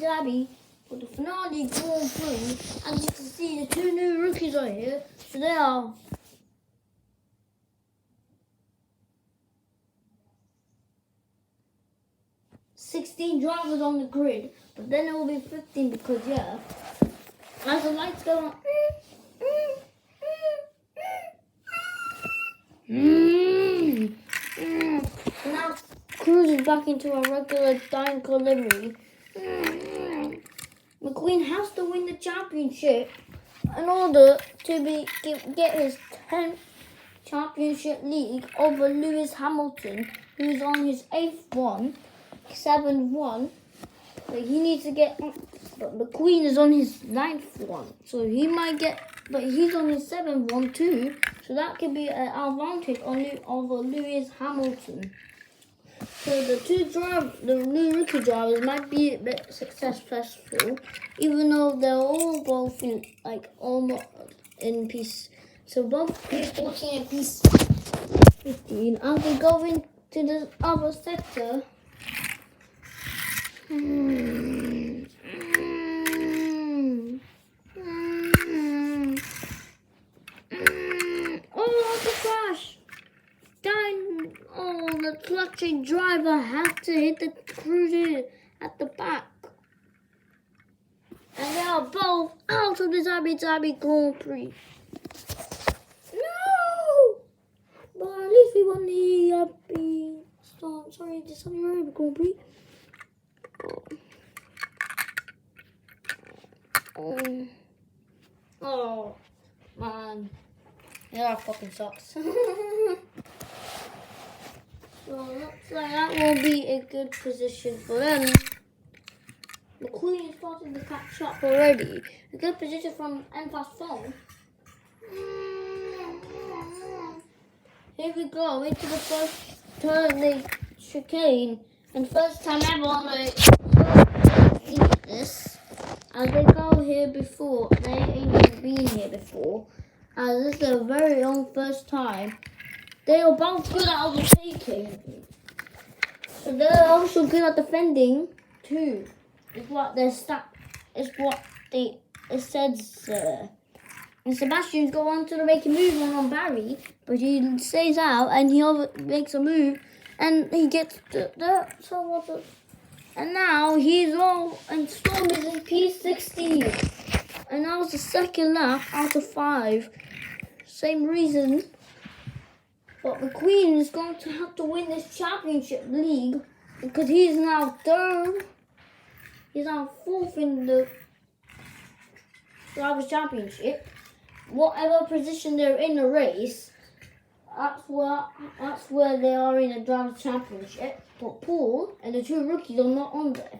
Dhabi for the finale Grand Prix. As you can see, the two new rookies are here. So they are 16 drivers on the grid, but then it will be 15 because, yeah, as the lights go on. Now cruises back into a regular Dyker livery. McQueen has to win the championship in order to get his 10th championship league over Lewis Hamilton, who's on his 8th one, 7-1. But he needs to get. But McQueen is on his 9th one, so he might get. But he's on his 7th one too, so that could be an advantage over Lewis Hamilton. So the new rookie drivers might be a bit successful, even though they're all both in almost in piece. So both P14 and P15. As we go into the other sector. Oh, the crash! Oh, the clutching driver had to hit the cruiser at the back. And they are both out of the Abu Dhabi Grand Prix. No! But at least we won the the Saudi Arabia Grand Prix. Oh, man. Yeah, that fucking sucks. So looks like that will be a good position for them. McQueen is starting to catch up already. A good position from N+4. Here we go into the first turn, the chicane, and first time ever on this. As they go here before, they ain't been here before. As this is their very own first time. They are both good at overtaking. So they're also good at defending too. Is what their it says. And Sebastian's go on to make a move on Barry, but he stays out and he makes a move, and he gets and now he's all and Storm is in P16, and that was the second lap out of 5. Same reason, but McQueen is going to have to win this championship league because he's now 3rd. He's now 4th in the Drivers' Championship. Whatever position they're in the race, that's where they are in the Drivers' Championship. But Paul and the two rookies are not on there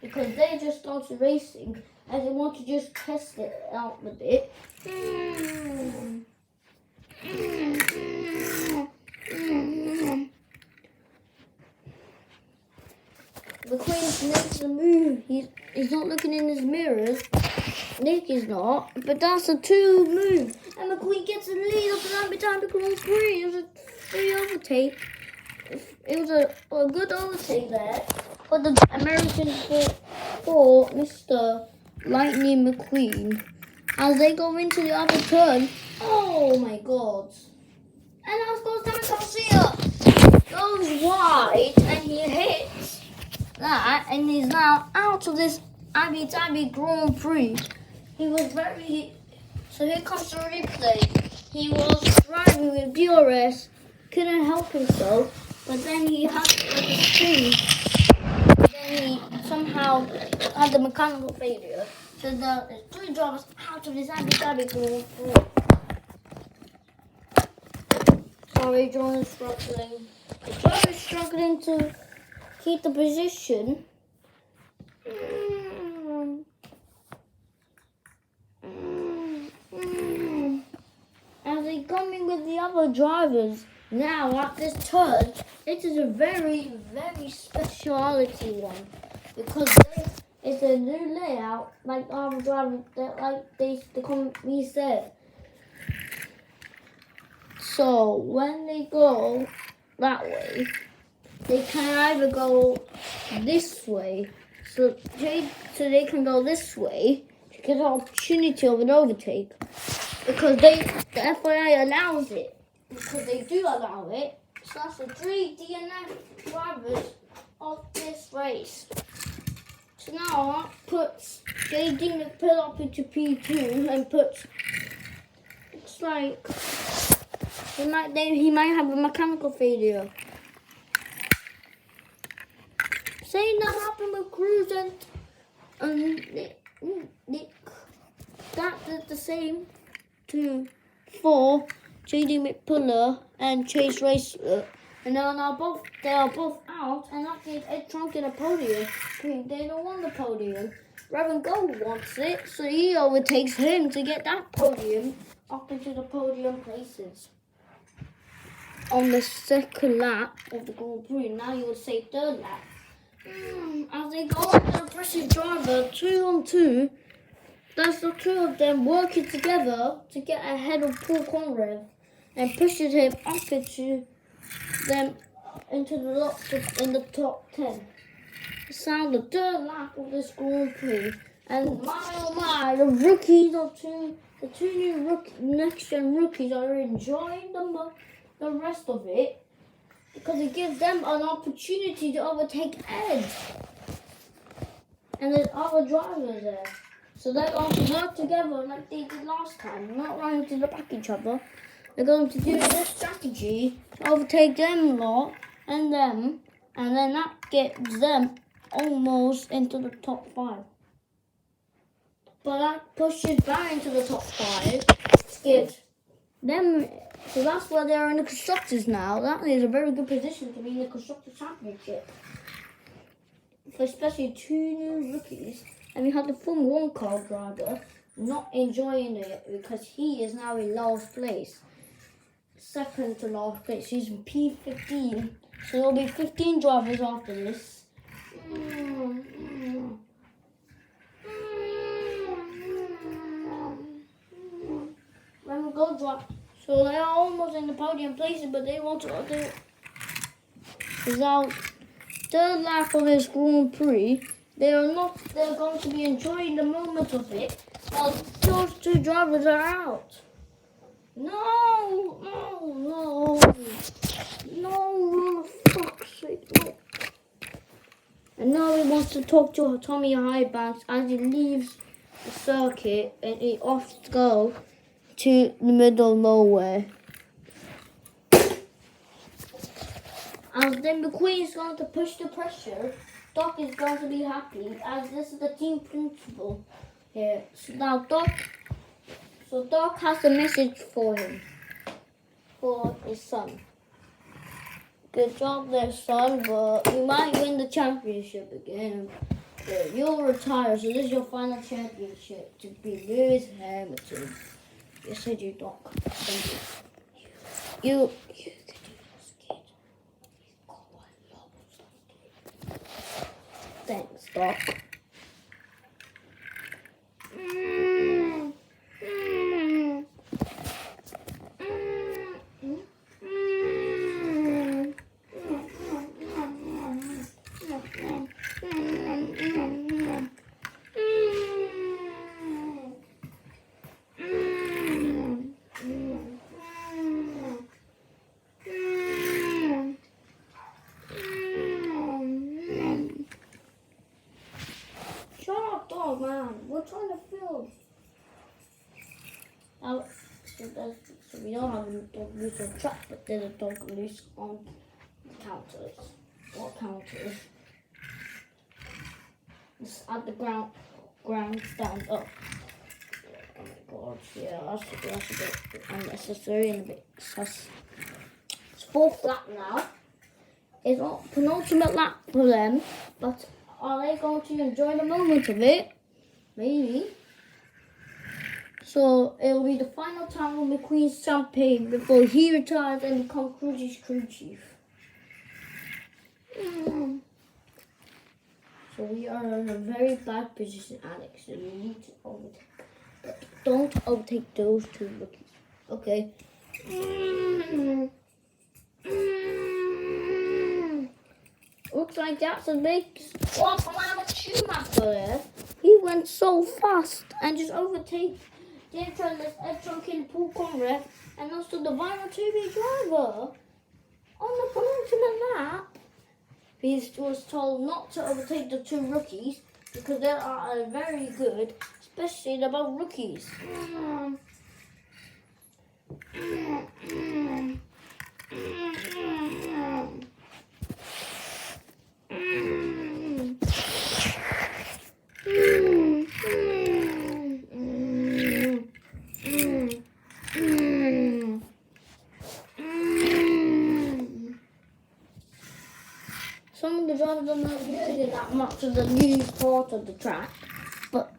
because they just started racing and they want to just test it out a bit. McQueen makes a move. He's not looking in his mirrors. Nick is not, but that's a 2 move. And McQueen gets a lead of the Abu Dhabi Grand Prix. It was a 3 overtake. It was a good overtake there for the American for Mr. Lightning McQueen. As they go into the other turn, oh my God. And now goes Dan Garcia. Goes wide and he hits that and he's now out of this Abu Dhabi Grand Prix. So here comes the replay. He was driving with DRS, couldn't help himself, but then he had a spin. Then he somehow had the mechanical failure. So there's 3 drivers out of this Abu Dhabi Grand Prix. Sorry, John is struggling. The driver is struggling to keep the position. As they come in with the other drivers now at this turn, it is a very, very speciality one because it's a new layout, like other drivers we said. So when they go that way, they can either go this way. So they can go this way to get an opportunity of an overtake. Because the FIA allows it. Because they do allow it. So that's the 3 DNF drivers of this race. So now that puts JD McPill up into P2 and puts, looks like he might have a mechanical failure. Same that happened with Cruz and Nick. That did the same for JD McPuller and Chase Racer, and they are both out, and that gave Ed Trunk in a podium. They don't want the podium. Reverend Gold wants it, so he overtakes him to get that podium up into the podium places. On the second lap of the Grand Prix, now you would say third lap. As they go up the aggressive driver 2 on 2, that's the two of them working together to get ahead of Paul Conrad and pushes him up into the top 10. It's now the third lap of this Grand Prix, and my oh my, the two new next gen rookies are enjoying the rest of it because it gives them an opportunity to overtake Ed. And there's other drivers there. So they're going to work together like they did last time, not running to the back of each other. They're going to do this strategy to overtake them lot and them, and then that gets them almost into the top 5. But that pushes back into the top 5, gives them, so that's where they're in the Constructors now. That is a very good position to be in the Constructors Championship. For especially 2 new rookies. And we have the Formula 1 car driver not enjoying it because he is now in last place. Second to last place. He's in P15. So there'll be 15 drivers after this. When we go drop. So they are almost in the podium places, but they want to do it. It's our third lap of this Grand Prix. They're going to be enjoying the moment of it while those 2 drivers are out. No, for fuck's sake, no. And now he wants to talk to Tommy Highbanks as he leaves the circuit and he off to go to the middle of nowhere. And then McQueen is going to push the pressure. Doc is going to be happy as this is the team principal here. So now Doc has a message for him, for his son. Good job there, son, but you might win the championship again. But you'll retire, so this is your final championship to be Lewis Hamilton. Yes, I do, Doc. Thank you. You can do this, kid. Thanks, Doc. We're trying to film. Now, so we don't have a dog loose on track, but there's a dog loose on the counters. What counters? It's at the ground stand up. Oh my god, yeah, that's a bit unnecessary and a bit sus. It's 4th lap now. It's not penultimate lap for them, but are they going to enjoy the moment of it? Maybe. So it'll be the final time of McQueen's champagne before he retires and becomes Cruise's crew chief. So we are in a very bad position, Alex. So you need to overtake. But don't overtake those 2 rookies. Okay. Looks like that's a big swap from our Schumacher there. He went so fast and just overtake the Edtron Paul Conrad and also the vinyl 2B driver on the penultimate lap. He was told not to overtake the two rookies because they are very good, especially the both rookies. Some of the drivers are not using that much of the new part of the track, but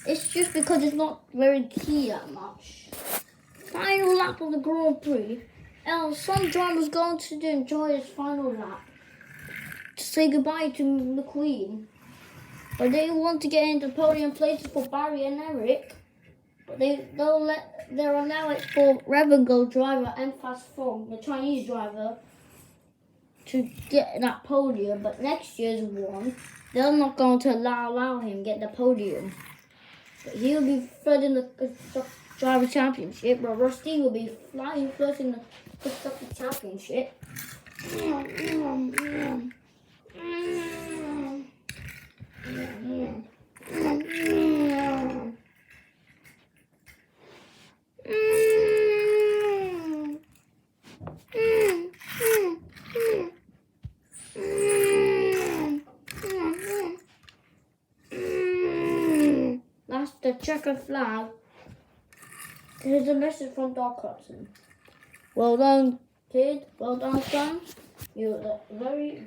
it's just because it's not very key that much. Final lap of the Grand Prix. Some drivers going to enjoy this final lap to say goodbye to the Queen, but they want to get into podium places for Barry and Eric. But they'll allow it for Revengo driver and Fast Fong, the Chinese driver, to get that podium. But next year's one, they're not going to allow him get the podium. But he'll be third in the driver championship, but Rusty will be flying first in the constructor championship. That's the checker flag. Here's a message from Doc Hudson. Well done, kid. Well done, son. You're very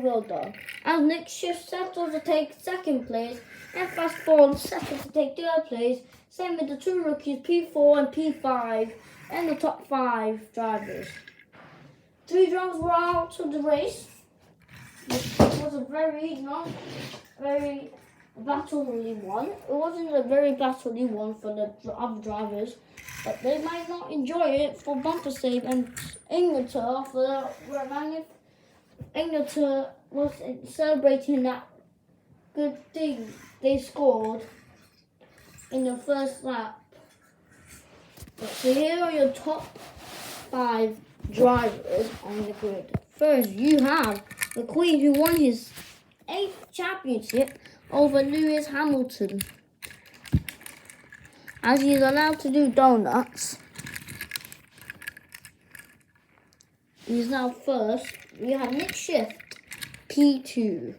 well done. As Nick Schiff settles to take second place, and Fast Forward settles to take third place. Same with the two rookies, P4 and P5, and the top 5 drivers. 3 drivers were out of the race. It was a very battly one. It wasn't a very battly one for the other drivers, but they might not enjoy it for bumper save and Ingleter Ingleter was celebrating that good thing they scored in the first lap. So here are your top 5 drivers on the grid. First, you have the Queen, who won his 8th championship over Lewis Hamilton, as he's allowed to do donuts. He's now first. We have Nick Schiff, P2.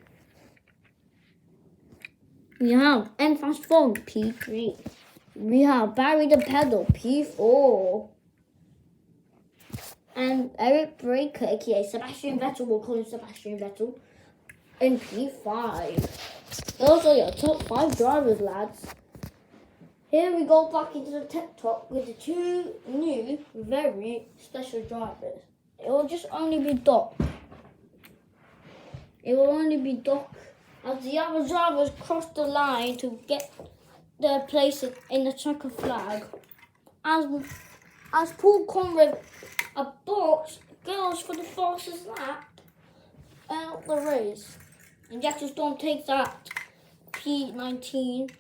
We have Fast Fong, P3. We have Barry the Pedal, P4. And Eric Breaker, aka Sebastian Vettel, we'll call him Sebastian Vettel, in P5. Those are your top 5 drivers, lads. Here we go back into the tech talk with the 2 new, very special drivers. It will just only be Doc. It will only be Doc as the other drivers cross the line to get their place in the checker flag. As Paul Conrad goes for the fastest lap out the race. And Jackson Storm takes that P15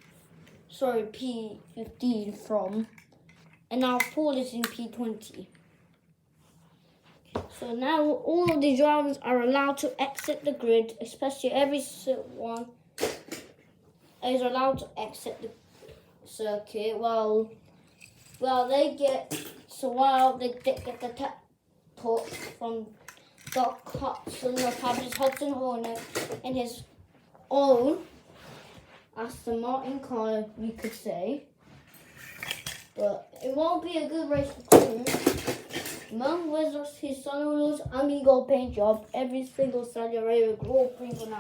from, and now Paul is in P20. So now all of the drivers are allowed to exit the grid, especially every one is allowed to exit the circuit. While they get the tech talk from Doc Hudson, the Paris Hudson Hornet, and his own Aston Martin car, you could say. But it won't be a good race for Crew. Mung wears his son-in-law's amigo paint job every single Saudi Arabia Grand Prix for now.